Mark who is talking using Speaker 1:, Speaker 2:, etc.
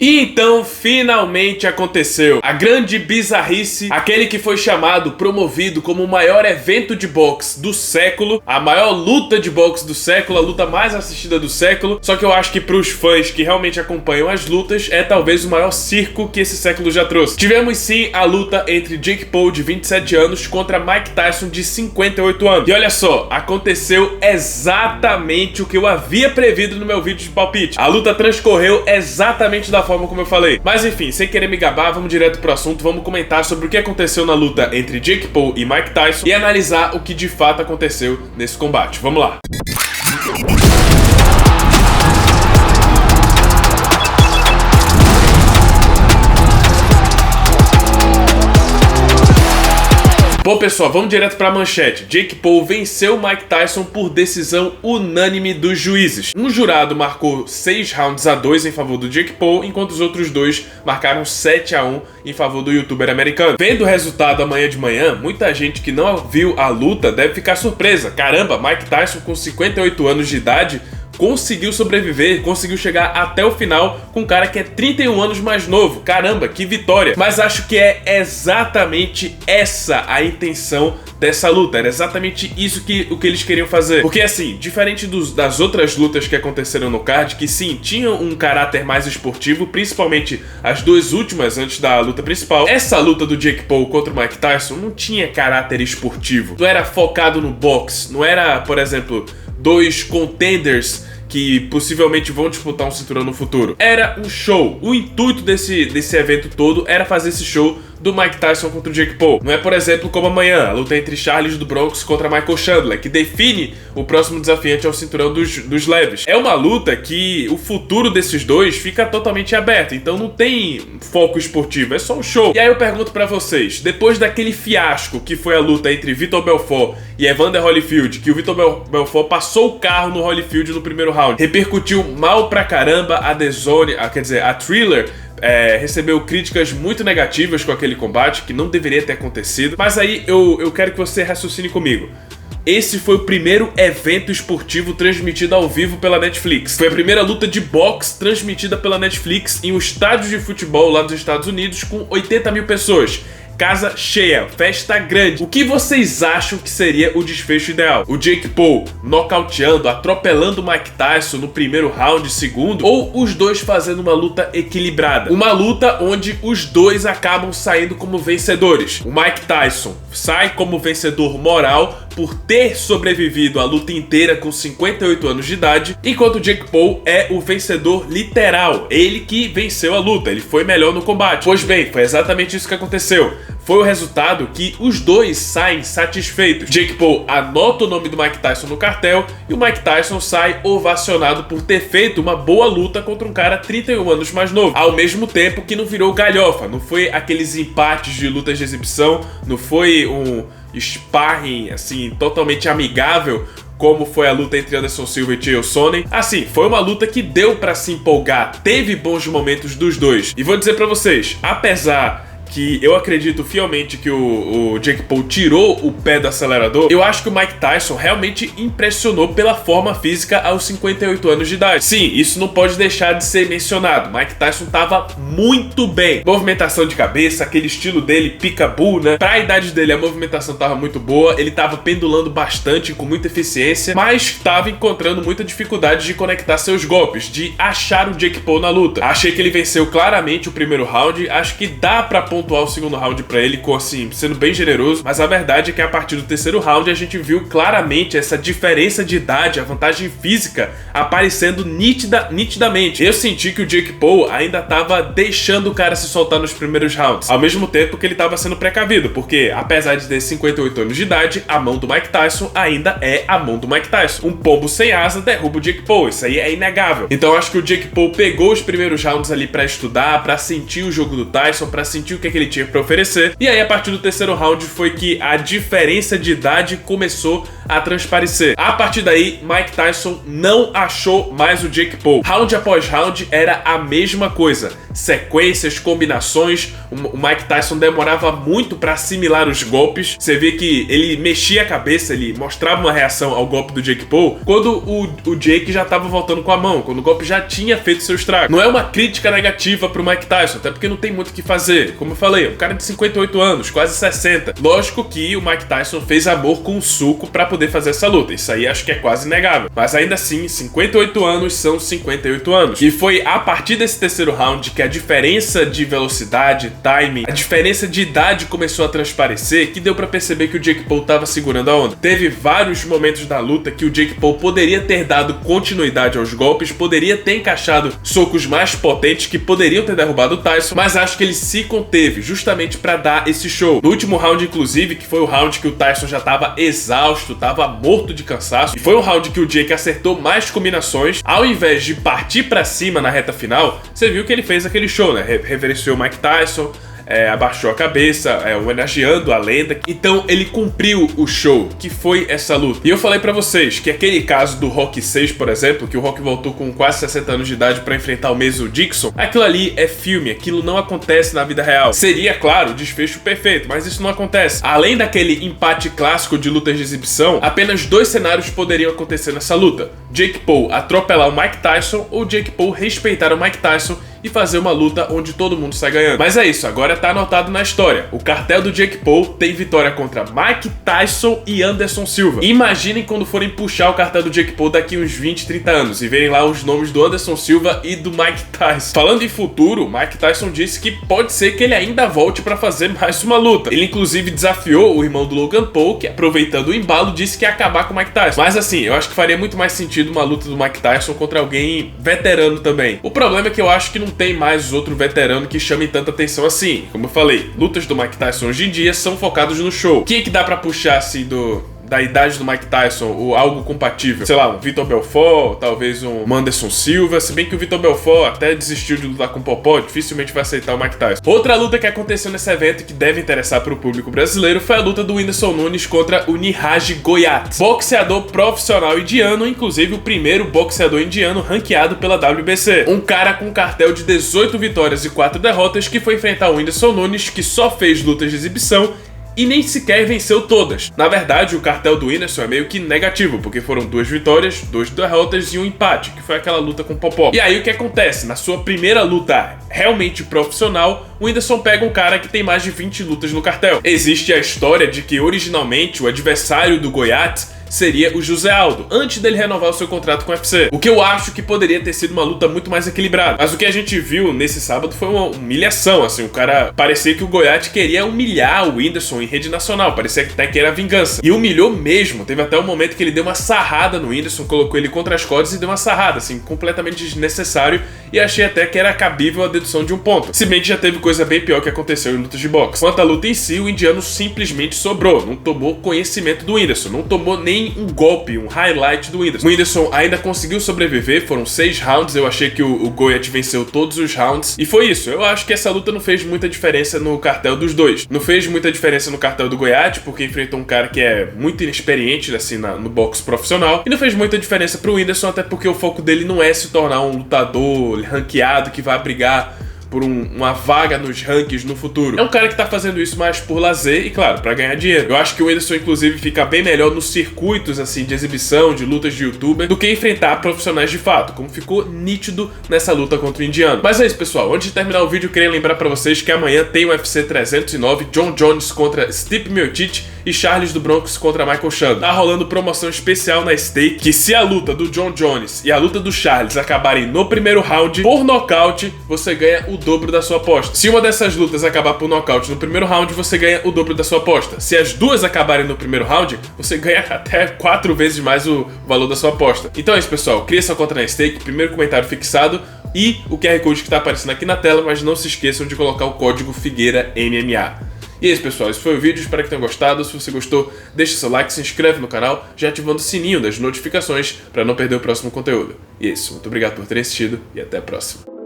Speaker 1: E então, finalmente aconteceu. A grande bizarrice, aquele que foi chamado, promovido como o maior evento de boxe do século, a maior luta de boxe do século, a luta mais assistida do século. Só que eu acho que pros fãs que realmente acompanham as lutas, é talvez o maior circo que esse século já trouxe. Tivemos sim a luta entre Jake Paul, de 27 anos, contra Mike Tyson, de 58 anos. E olha só, aconteceu exatamente o que eu havia previsto no meu vídeo de palpite. A luta transcorreu exatamente da forma como eu falei. Mas enfim, sem querer me gabar, vamos direto pro assunto. Vamos comentar sobre o que aconteceu na luta entre Jake Paul e Mike Tyson e analisar o que de fato aconteceu nesse combate. Vamos lá. Bom, pessoal, vamos direto pra manchete. Jake Paul venceu Mike Tyson por decisão unânime dos juízes. Um jurado marcou 6 rounds a 2 em favor do Jake Paul, enquanto os outros dois marcaram 7 a 1 em favor do youtuber americano. Vendo o resultado amanhã de manhã, muita gente que não viu a luta deve ficar surpresa. Caramba, Mike Tyson com 58 anos de idade conseguiu sobreviver, conseguiu chegar até o final com um cara que é 31 anos mais novo. Caramba, que vitória! Mas acho que é exatamente essa a intenção dessa luta. Era exatamente isso o que eles queriam fazer. Porque assim, diferente das outras lutas que aconteceram no card, que sim, tinham um caráter mais esportivo, principalmente as duas últimas antes da luta principal, essa luta do Jake Paul contra o Mike Tyson não tinha caráter esportivo. Não era focado no boxe, não era, por exemplo, dois contenders que possivelmente vão disputar um cinturão no futuro. Era um show. O intuito desse evento todo era fazer esse show do Mike Tyson contra o Jake Paul. Não é, por exemplo, como amanhã, a luta entre Charles do Bronx contra Michael Chandler, que define o próximo desafiante ao cinturão dos leves. É uma luta que o futuro desses dois fica totalmente aberto, então não tem foco esportivo, é só um show. E aí eu pergunto pra vocês, depois daquele fiasco que foi a luta entre Vitor Belfort e Evander Holyfield, que o Vitor Belfort passou o carro no Holyfield no primeiro round, repercutiu mal pra caramba, a Thriller recebeu críticas muito negativas com aquele combate, que não deveria ter acontecido. Mas aí eu quero que você raciocine comigo. Esse foi o primeiro evento esportivo transmitido ao vivo pela Netflix. Foi a primeira luta de boxe transmitida pela Netflix em um estádio de futebol lá dos Estados Unidos com 80 mil pessoas. Casa cheia, festa grande. O que vocês acham que seria o desfecho ideal? O Jake Paul nocauteando, atropelando o Mike Tyson no primeiro round, segundo? Ou os dois fazendo uma luta equilibrada? Uma luta onde os dois acabam saindo como vencedores. O Mike Tyson sai como vencedor moral por ter sobrevivido a luta inteira com 58 anos de idade, enquanto o Jake Paul é o vencedor literal. Ele que venceu a luta, ele foi melhor no combate. Pois bem, foi exatamente isso que aconteceu. Foi o resultado que os dois saem satisfeitos. Jake Paul anota o nome do Mike Tyson no cartel e o Mike Tyson sai ovacionado por ter feito uma boa luta contra um cara 31 anos mais novo. Ao mesmo tempo que não virou galhofa, não foi aqueles empates de lutas de exibição, não foi um sparring assim totalmente amigável como foi a luta entre Anderson Silva e Chael Sonnen. Assim, foi uma luta que deu pra se empolgar, teve bons momentos dos dois. E vou dizer pra vocês, apesar que eu acredito fielmente que o Jake Paul tirou o pé do acelerador, eu acho que o Mike Tyson realmente impressionou pela forma física aos 58 anos de idade. Sim, isso não pode deixar de ser mencionado. Mike Tyson tava muito bem. Movimentação de cabeça, aquele estilo dele, peekaboo, né? Pra idade dele, a movimentação tava muito boa, ele tava pendulando bastante, com muita eficiência, mas tava encontrando muita dificuldade de conectar seus golpes, de achar o Jake Paul na luta. Achei que ele venceu claramente o primeiro round, acho que dá pra pontuar o segundo round pra ele, assim, sendo bem generoso, mas a verdade é que a partir do terceiro round a gente viu claramente essa diferença de idade, a vantagem física aparecendo nitidamente. Eu senti que o Jake Paul ainda tava deixando o cara se soltar nos primeiros rounds, ao mesmo tempo que ele tava sendo precavido, porque apesar de ter 58 anos de idade, a mão do Mike Tyson ainda é a mão do Mike Tyson. Um pombo sem asa derruba o Jake Paul, isso aí é inegável. Então acho que o Jake Paul pegou os primeiros rounds ali pra estudar, pra sentir o jogo do Tyson, pra sentir o que que ele tinha pra oferecer. E aí, a partir do terceiro round, foi que a diferença de idade começou a transparecer. A partir daí, Mike Tyson não achou mais o Jake Paul. Round após round era a mesma coisa. Sequências, combinações. O Mike Tyson demorava muito pra assimilar os golpes. Você vê que ele mexia a cabeça, ele mostrava uma reação ao golpe do Jake Paul quando o Jake já tava voltando com a mão, quando o golpe já tinha feito seu estrago. Não é uma crítica negativa pro Mike Tyson, até porque não tem muito o que fazer. Como eu falei, um cara de 58 anos, quase 60. Lógico que o Mike Tyson fez amor com o suco pra poder fazer essa luta. Isso aí acho que é quase inegável. Mas ainda assim, 58 anos são 58 anos. E foi a partir desse terceiro round que a diferença de velocidade, timing, a diferença de idade começou a transparecer, que deu pra perceber que o Jake Paul tava segurando a onda. Teve vários momentos da luta que o Jake Paul poderia ter dado continuidade aos golpes, poderia ter encaixado socos mais potentes que poderiam ter derrubado o Tyson, mas acho que ele se conteve justamente pra dar esse show. No último round, inclusive, que foi o round que o Tyson já tava exausto, tava morto de cansaço, e foi um round que o Jake acertou mais combinações, ao invés de partir pra cima na reta final, você viu que ele fez aquele show, né? Reverenciou o Mike Tyson, abaixou a cabeça, homenageando a lenda. Então ele cumpriu o show, que foi essa luta. E eu falei pra vocês que aquele caso do Rocky 6, por exemplo, que o Rocky voltou com quase 60 anos de idade pra enfrentar o Mason Dixon, aquilo ali é filme, aquilo não acontece na vida real. Seria, claro, o desfecho perfeito, mas isso não acontece. Além daquele empate clássico de lutas de exibição, apenas dois cenários poderiam acontecer nessa luta: Jake Paul atropelar o Mike Tyson ou Jake Paul respeitar o Mike Tyson e fazer uma luta onde todo mundo sai ganhando. Mas é isso, agora tá anotado na história. O cartel do Jake Paul tem vitória contra Mike Tyson e Anderson Silva. Imaginem quando forem puxar o cartel do Jake Paul daqui uns 20, 30 anos e verem lá os nomes do Anderson Silva e do Mike Tyson. Falando em futuro, Mike Tyson disse que pode ser que ele ainda volte pra fazer mais uma luta. Ele inclusive desafiou o irmão do Logan Paul, que aproveitando o embalo disse que ia acabar com o Mike Tyson. Mas assim, eu acho que faria muito mais sentido uma luta do Mike Tyson contra alguém veterano também. O problema é que eu acho que não tem mais outro veterano que chame tanta atenção assim. Como eu falei, lutas do Mike Tyson hoje em dia são focadas no show. Quem é que dá pra puxar assim da idade do Mike Tyson, ou algo compatível? Sei lá, um Vitor Belfort, talvez um Anderson Silva, se bem que o Vitor Belfort até desistiu de lutar com o Popó, dificilmente vai aceitar o Mike Tyson. Outra luta que aconteceu nesse evento que deve interessar para o público brasileiro foi a luta do Whindersson Nunes contra o Niraj Goyat, boxeador profissional indiano, inclusive o primeiro boxeador indiano ranqueado pela WBC. Um cara com um cartel de 18 vitórias e 4 derrotas que foi enfrentar o Whindersson Nunes, que só fez lutas de exibição e nem sequer venceu todas. Na verdade, o cartel do Whindersson é meio que negativo, porque foram 2 vitórias, 2 derrotas e um empate, que foi aquela luta com o Popó. E aí o que acontece? Na sua primeira luta realmente profissional, o Whindersson pega um cara que tem mais de 20 lutas no cartel. Existe a história de que originalmente o adversário do Goyat seria o José Aldo, antes dele renovar o seu contrato com o UFC. O que eu acho que poderia ter sido uma luta muito mais equilibrada. Mas o que a gente viu nesse sábado foi uma humilhação, assim, o cara parecia que o Goyat queria humilhar o Whindersson em rede nacional, parecia até que era vingança. E humilhou mesmo, teve até um momento que ele deu uma sarrada no Whindersson, colocou ele contra as cordas e deu uma sarrada, assim, completamente desnecessário, e achei até que era cabível a dedução de um ponto. Se bem que já teve coisa bem pior que aconteceu em lutas de boxe. Quanto à luta em si, o indiano simplesmente sobrou, não tomou conhecimento do Whindersson, não tomou nem um golpe, um highlight do Whindersson. O Whindersson ainda conseguiu sobreviver, foram 6 rounds, eu achei que o Goyat venceu todos os rounds, e foi isso. Eu acho que essa luta não fez muita diferença no cartel dos dois. Não fez muita diferença no cartel do Goyat, porque enfrentou um cara que é muito inexperiente, assim, no boxe profissional, e não fez muita diferença pro Whindersson, até porque o foco dele não é se tornar um lutador ranqueado que vai brigar por uma vaga nos rankings no futuro. É um cara que tá fazendo isso mais por lazer e, claro, pra ganhar dinheiro. Eu acho que o Whindersson, inclusive, fica bem melhor nos circuitos, assim, de exibição, de lutas de youtuber, do que enfrentar profissionais de fato, como ficou nítido nessa luta contra o indiano. Mas é isso, pessoal. Antes de terminar o vídeo, eu queria lembrar pra vocês que amanhã tem o UFC 309, John Jones contra Stipe Miocic e Charles do Bronx contra Michael Chandler. Tá rolando promoção especial na Stake, que se a luta do John Jones e a luta do Charles acabarem no primeiro round, por nocaute, você ganha o dobro da sua aposta. Se uma dessas lutas acabar por nocaute no primeiro round, você ganha o dobro da sua aposta. Se as duas acabarem no primeiro round, você ganha até 4 vezes mais o valor da sua aposta. Então é isso, pessoal. Cria sua conta na Stake, primeiro comentário fixado e o QR Code que tá aparecendo aqui na tela, mas não se esqueçam de colocar o código Figueira MMA. E é isso, pessoal, esse foi o vídeo, espero que tenham gostado. Se você gostou, deixa seu like, se inscreve no canal, já ativando o sininho das notificações para não perder o próximo conteúdo. E é isso, muito obrigado por terem assistido e até a próxima.